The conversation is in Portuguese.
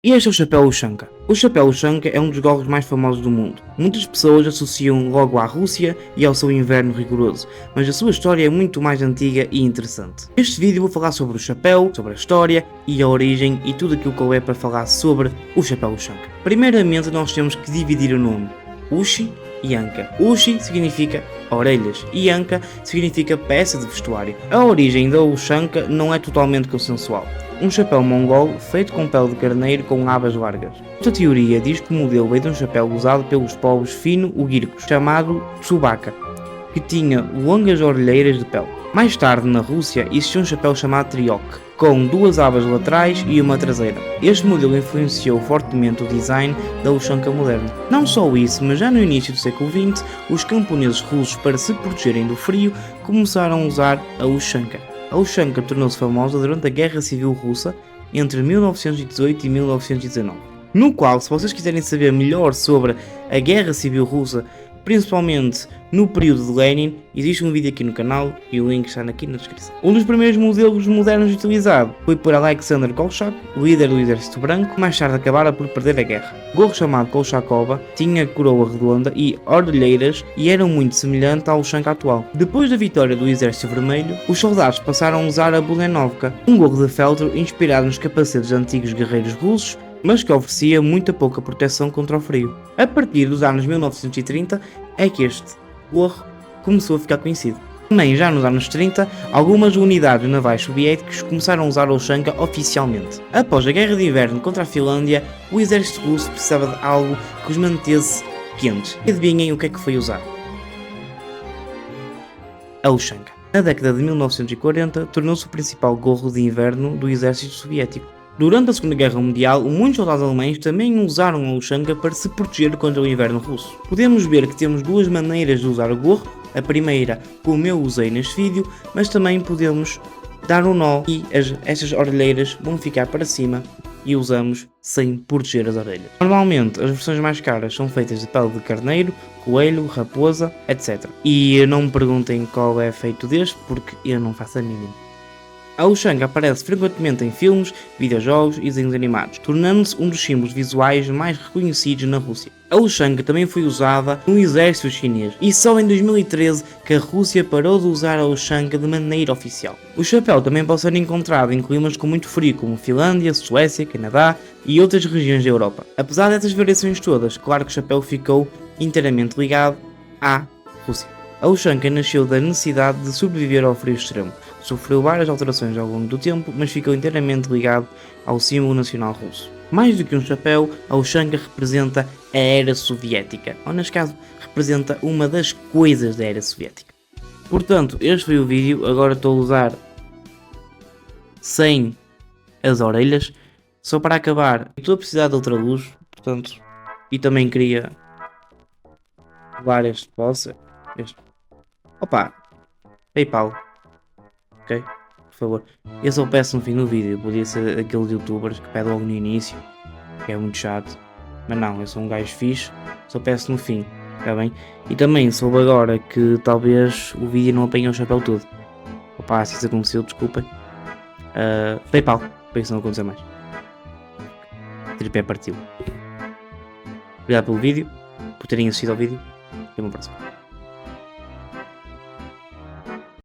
E este é o chapéu Ushanka. O chapéu Ushanka é um dos gorros mais famosos do mundo. Muitas pessoas associam logo à Rússia e ao seu inverno rigoroso, mas a sua história é muito mais antiga e interessante. Neste vídeo vou falar sobre o chapéu, sobre a história e a origem e tudo aquilo que houver para falar sobre o chapéu Ushanka. Primeiramente nós temos que dividir o nome Ushi e Anka. Ushi significa orelhas e Anka significa peça de vestuário. A origem da Ushanka não é totalmente consensual. Um chapéu mongol feito com pele de carneiro com abas largas. Esta teoria diz que o modelo veio de um chapéu usado pelos povos fino-ugircos, chamado Tsubaka, que tinha longas orelheiras de pele. Mais tarde, na Rússia, existiu um chapéu chamado Tryok, com duas abas laterais e uma traseira. Este modelo influenciou fortemente o design da Ushanka moderna. Não só isso, mas já no início do século XX, os camponeses russos, para se protegerem do frio, começaram a usar a Ushanka. A Ushanka tornou-se famosa durante a Guerra Civil Russa entre 1918 e 1919, no qual, se vocês quiserem saber melhor sobre a Guerra Civil Russa, principalmente no período de Lenin, existe um vídeo aqui no canal e o link está aqui na descrição. Um dos primeiros modelos modernos utilizado foi por Alexander Kolchak, líder do exército branco, que mais tarde acabara por perder a guerra. O gorro chamado Kolchakova tinha coroa redonda e orelheiras e era muito semelhante ao Ushanka atual. Depois da vitória do exército vermelho, os soldados passaram a usar a Bulenovka, um gorro de feltro inspirado nos capacetes de antigos guerreiros russos, mas que oferecia muita pouca proteção contra o frio. A partir dos anos 1930 é que este gorro começou a ficar conhecido. Também já nos anos 30, algumas unidades navais soviéticos começaram a usar o Ushanka oficialmente. Após a Guerra de Inverno contra a Finlândia, o exército russo precisava de algo que os mantesse quentes. E adivinhem o que é que foi usar? A Ushanka. Na década de 1940, tornou-se o principal gorro de inverno do exército soviético. Durante a Segunda Guerra Mundial, muitos soldados alemães também usaram a Ushanka para se proteger contra o inverno russo. Podemos ver que temos duas maneiras de usar o gorro, a primeira como eu usei neste vídeo, mas também podemos dar um nó e estas orelheiras vão ficar para cima e usamos sem proteger as orelhas. Normalmente as versões mais caras são feitas de pele de carneiro, coelho, raposa, etc. E não me perguntem qual é feito deste porque eu não faço a mínima. A Ushanka aparece frequentemente em filmes, videojogos e desenhos animados, tornando-se um dos símbolos visuais mais reconhecidos na Rússia. A Ushanka também foi usada no exército chinês e só em 2013 que a Rússia parou de usar a Ushanka de maneira oficial. O chapéu também pode ser encontrado em climas com muito frio como Finlândia, Suécia, Canadá e outras regiões da Europa. Apesar dessas variações todas, claro que o chapéu ficou inteiramente ligado à Rússia. A Ushanka nasceu da necessidade de sobreviver ao frio extremo. Sofreu várias alterações ao longo do tempo, mas ficou inteiramente ligado ao símbolo nacional russo. Mais do que um chapéu, a Ushanka representa a era soviética, ou neste caso, representa uma das coisas da era soviética. Portanto, este foi o vídeo, agora estou a usar sem as orelhas, só para acabar. Estou a precisar de outra luz, portanto, e também queria levar este posse. Opa, PayPal. Ok? Por favor. Eu só peço no fim do vídeo. Podia ser aqueles youtubers que pedem logo no início, que é muito chato. Mas não, eu sou um gajo fixe. Só peço no fim. Está bem? E também soube agora que talvez o vídeo não apanhe o chapéu todo. Opa, se isso aconteceu, desculpem. PayPal. Para isso não acontecer mais. Tripé partiu. Obrigado pelo vídeo. Por terem assistido ao vídeo. Até uma próxima.